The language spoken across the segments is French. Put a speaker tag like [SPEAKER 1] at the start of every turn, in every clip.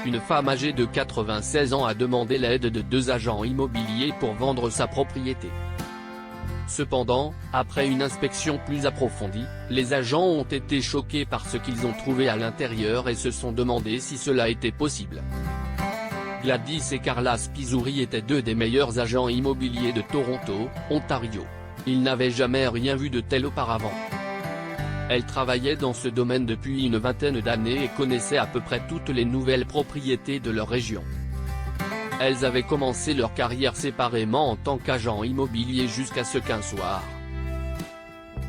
[SPEAKER 1] Une femme âgée de 96 ans a demandé l'aide de 2 agents immobiliers pour vendre sa propriété. Cependant, après une inspection plus approfondie, les agents ont été choqués par ce qu'ils ont trouvé à l'intérieur et se sont demandé si cela était possible. Gladys et Carla Spizzuri étaient 2 des meilleurs agents immobiliers de Toronto, Ontario. Ils n'avaient jamais rien vu de tel auparavant. Elles travaillaient dans ce domaine depuis une vingtaine d'années et connaissaient à peu près toutes les nouvelles propriétés de leur région. Elles avaient commencé leur carrière séparément en tant qu'agents immobiliers jusqu'à ce qu'un soir,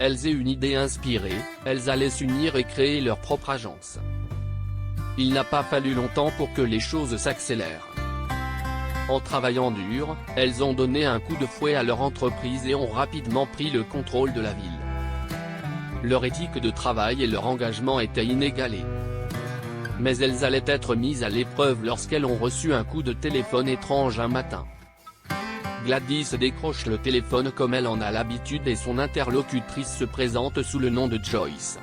[SPEAKER 1] elles aient une idée inspirée, elles allaient s'unir et créer leur propre agence. Il n'a pas fallu longtemps pour que les choses s'accélèrent. En travaillant dur, elles ont donné un coup de fouet à leur entreprise et ont rapidement pris le contrôle de la ville. Leur éthique de travail et leur engagement étaient inégalés. Mais elles allaient être mises à l'épreuve lorsqu'elles ont reçu un coup de téléphone étrange un matin. Gladys décroche le téléphone comme elle en a l'habitude et son interlocutrice se présente sous le nom de Joyce.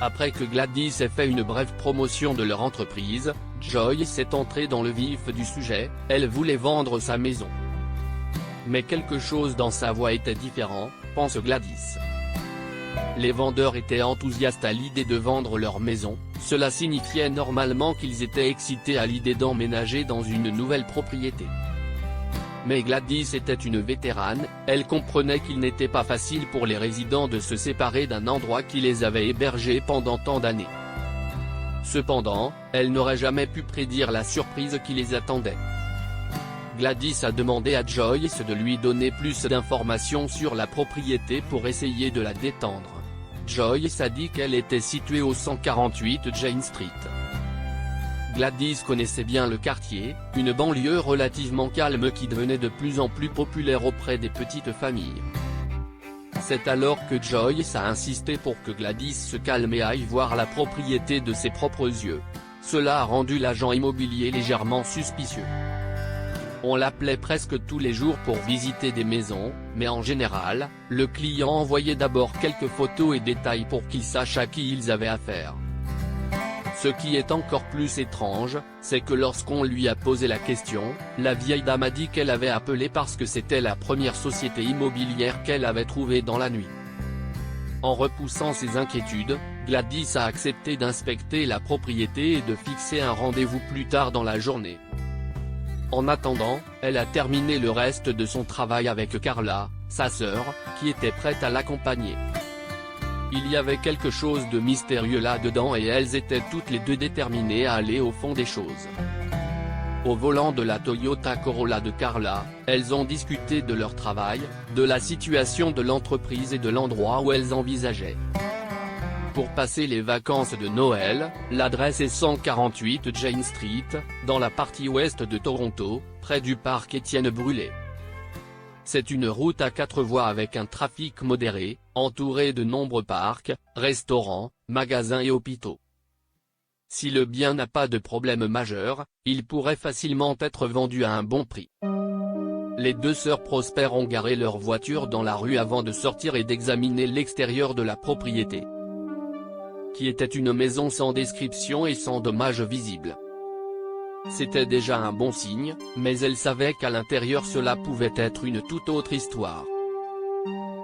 [SPEAKER 1] Après que Gladys ait fait une brève promotion de leur entreprise, Joyce est entrée dans le vif du sujet, elle voulait vendre sa maison. Mais quelque chose dans sa voix était différent, pense Gladys. Les vendeurs étaient enthousiastes à l'idée de vendre leur maison, cela signifiait normalement qu'ils étaient excités à l'idée d'emménager dans une nouvelle propriété. Mais Gladys était une vétérane, elle comprenait qu'il n'était pas facile pour les résidents de se séparer d'un endroit qui les avait hébergés pendant tant d'années. Cependant, elle n'aurait jamais pu prédire la surprise qui les attendait. Gladys a demandé à Joyce de lui donner plus d'informations sur la propriété pour essayer de la détendre. Joyce a dit qu'elle était située au 148 Jane Street. Gladys connaissait bien le quartier, une banlieue relativement calme qui devenait de plus en plus populaire auprès des petites familles. C'est alors que Joyce a insisté pour que Gladys se calme et aille voir la propriété de ses propres yeux. Cela a rendu l'agent immobilier légèrement suspicieux. On l'appelait presque tous les jours pour visiter des maisons, mais en général, le client envoyait d'abord quelques photos et détails pour qu'ils sachent à qui ils avaient affaire. Ce qui est encore plus étrange, c'est que lorsqu'on lui a posé la question, la vieille dame a dit qu'elle avait appelé parce que c'était la première société immobilière qu'elle avait trouvée dans la nuit. En repoussant ses inquiétudes, Gladys a accepté d'inspecter la propriété et de fixer un rendez-vous plus tard dans la journée. En attendant, elle a terminé le reste de son travail avec Carla, sa sœur, qui était prête à l'accompagner. Il y avait quelque chose de mystérieux là-dedans et elles étaient toutes les 2 déterminées à aller au fond des choses. Au volant de la Toyota Corolla de Carla, elles ont discuté de leur travail, de la situation de l'entreprise et de l'endroit où elles envisageaient pour passer les vacances de Noël. L'adresse est 148 Jane Street, dans la partie ouest de Toronto, près du parc Étienne Brûlé. C'est une route à 4 voies avec un trafic modéré, entourée de nombreux parcs, restaurants, magasins et hôpitaux. Si le bien n'a pas de problème majeur, il pourrait facilement être vendu à un bon prix. Les 2 sœurs Prosper ont garé leur voiture dans la rue avant de sortir et d'examiner l'extérieur de la propriété, qui était une maison sans description et sans dommages visibles. C'était déjà un bon signe, mais elles savaient qu'à l'intérieur cela pouvait être une toute autre histoire.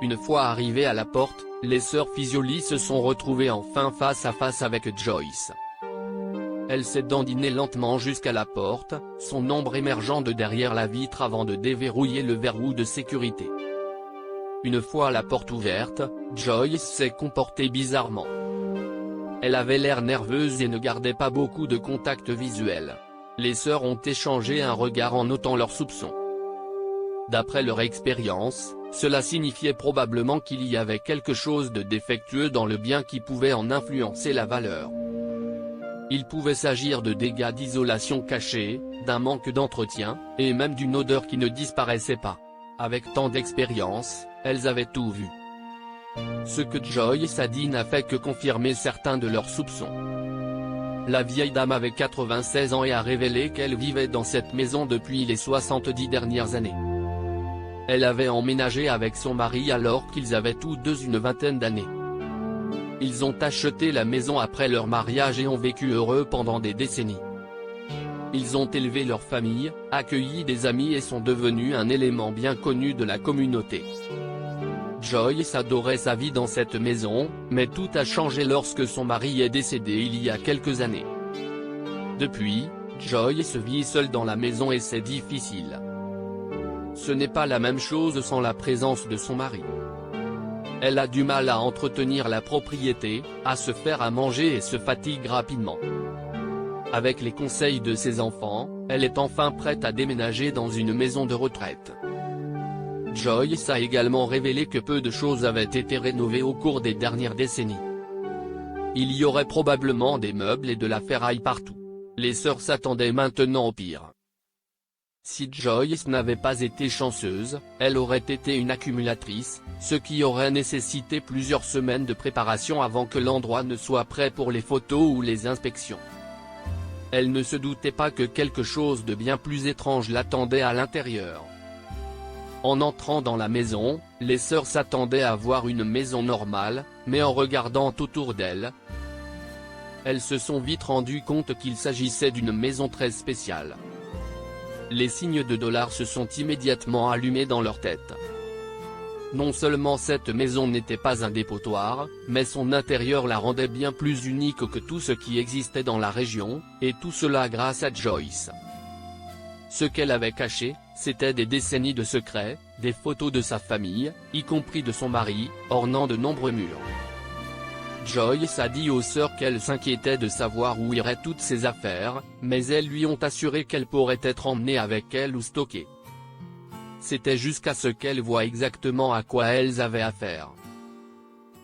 [SPEAKER 1] Une fois arrivées à la porte, les sœurs Fizzoli se sont retrouvées enfin face à face avec Joyce. Elle s'est dandinée lentement jusqu'à la porte, son ombre émergeant de derrière la vitre avant de déverrouiller le verrou de sécurité. Une fois la porte ouverte, Joyce s'est comportée bizarrement. Elle avait l'air nerveuse et ne gardait pas beaucoup de contact visuel. Les sœurs ont échangé un regard en notant leurs soupçons. D'après leur expérience, cela signifiait probablement qu'il y avait quelque chose de défectueux dans le bien qui pouvait en influencer la valeur. Il pouvait s'agir de dégâts d'isolation cachés, d'un manque d'entretien, et même d'une odeur qui ne disparaissait pas. Avec tant d'expérience, elles avaient tout vu. Ce que Joyce a dit n'a fait que confirmer certains de leurs soupçons. La vieille dame avait 96 ans et a révélé qu'elle vivait dans cette maison depuis les 70 dernières années. Elle avait emménagé avec son mari alors qu'ils avaient tous 2 une vingtaine d'années. Ils ont acheté la maison après leur mariage et ont vécu heureux pendant des décennies. Ils ont élevé leur famille, accueilli des amis et sont devenus un élément bien connu de la communauté. Joyce adorait sa vie dans cette maison, mais tout a changé lorsque son mari est décédé il y a quelques années. Depuis, Joyce vit seule dans la maison et c'est difficile. Ce n'est pas la même chose sans la présence de son mari. Elle a du mal à entretenir la propriété, à se faire à manger et se fatigue rapidement. Avec les conseils de ses enfants, elle est enfin prête à déménager dans une maison de retraite. Joyce a également révélé que peu de choses avaient été rénovées au cours des dernières décennies. Il y aurait probablement des meubles et de la ferraille partout. Les sœurs s'attendaient maintenant au pire. Si Joyce n'avait pas été chanceuse, elle aurait été une accumulatrice, ce qui aurait nécessité plusieurs semaines de préparation avant que l'endroit ne soit prêt pour les photos ou les inspections. Elle ne se doutait pas que quelque chose de bien plus étrange l'attendait à l'intérieur. En entrant dans la maison, les sœurs s'attendaient à voir une maison normale, mais en regardant autour d'elles, elles se sont vite rendues compte qu'il s'agissait d'une maison très spéciale. Les signes de dollars se sont immédiatement allumés dans leur tête. Non seulement cette maison n'était pas un dépotoir, mais son intérieur la rendait bien plus unique que tout ce qui existait dans la région, et tout cela grâce à Joyce. Ce qu'elle avait caché, c'était des décennies de secrets, des photos de sa famille, y compris de son mari, ornant de nombreux murs. Joyce a dit aux sœurs qu'elle s'inquiétait de savoir où iraient toutes ses affaires, mais elles lui ont assuré qu'elles pourraient être emmenées avec elle ou stockées. C'était jusqu'à ce qu'elles voient exactement à quoi elles avaient affaire.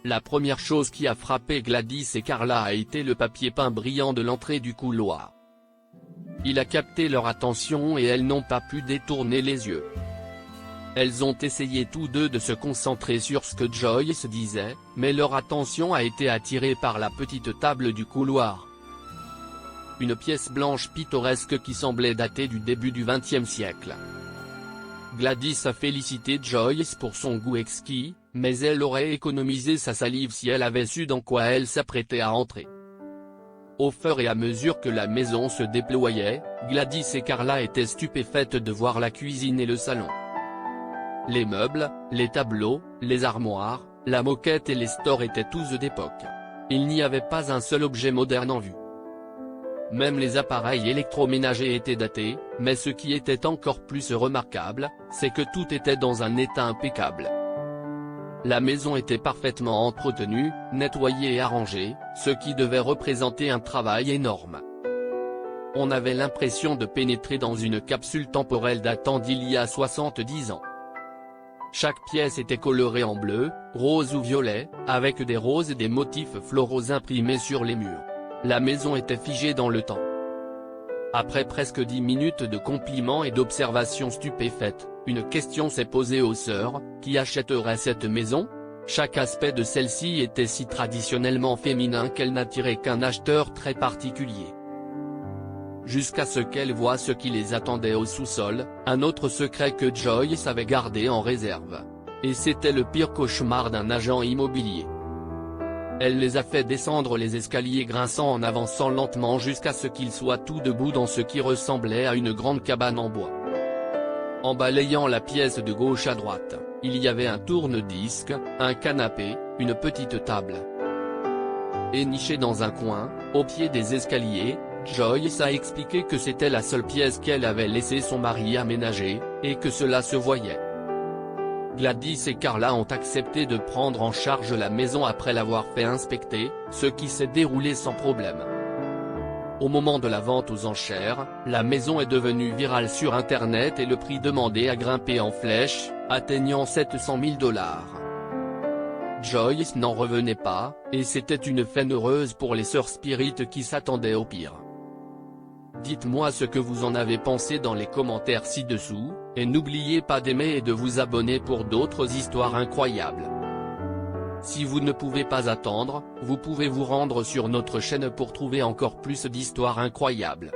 [SPEAKER 1] La première chose qui a frappé Gladys et Carla a été le papier peint brillant de l'entrée du couloir. Il a capté leur attention et elles n'ont pas pu détourner les yeux. Elles ont essayé tous deux de se concentrer sur ce que Joyce disait, mais leur attention a été attirée par la petite table du couloir. Une pièce blanche pittoresque qui semblait dater du début du XXe siècle. Gladys a félicité Joyce pour son goût exquis, mais elle aurait économisé sa salive si elle avait su dans quoi elle s'apprêtait à entrer. Au fur et à mesure que la maison se déployait, Gladys et Carla étaient stupéfaites de voir la cuisine et le salon. Les meubles, les tableaux, les armoires, la moquette et les stores étaient tous d'époque. Il n'y avait pas un seul objet moderne en vue. Même les appareils électroménagers étaient datés, mais ce qui était encore plus remarquable, c'est que tout était dans un état impeccable. La maison était parfaitement entretenue, nettoyée et arrangée, ce qui devait représenter un travail énorme. On avait l'impression de pénétrer dans une capsule temporelle datant d'il y a 70 ans. Chaque pièce était colorée en bleu, rose ou violet, avec des roses et des motifs floraux imprimés sur les murs. La maison était figée dans le temps. Après presque 10 minutes de compliments et d'observations stupéfaites, une question s'est posée aux sœurs: qui achèterait cette maison? Chaque aspect de celle-ci était si traditionnellement féminin qu'elle n'attirait qu'un acheteur très particulier. Jusqu'à ce qu'elles voient ce qui les attendait au sous-sol, un autre secret que Joyce avait gardé en réserve. Et c'était le pire cauchemar d'un agent immobilier. Elle les a fait descendre les escaliers grinçant en avançant lentement jusqu'à ce qu'ils soient tout debout dans ce qui ressemblait à une grande cabane en bois. En balayant la pièce de gauche à droite, il y avait un tourne-disque, un canapé, une petite table. Et nichée dans un coin, au pied des escaliers, Joyce a expliqué que c'était la seule pièce qu'elle avait laissé son mari aménager, et que cela se voyait. Gladys et Carla ont accepté de prendre en charge la maison après l'avoir fait inspecter, ce qui s'est déroulé sans problème. Au moment de la vente aux enchères, la maison est devenue virale sur Internet et le prix demandé a grimpé en flèche, atteignant 700 000 $. Joyce n'en revenait pas, et c'était une fin heureuse pour les sœurs spirites qui s'attendaient au pire. Dites-moi ce que vous en avez pensé dans les commentaires ci-dessous, et n'oubliez pas d'aimer et de vous abonner pour d'autres histoires incroyables. Si vous ne pouvez pas attendre, vous pouvez vous rendre sur notre chaîne pour trouver encore plus d'histoires incroyables.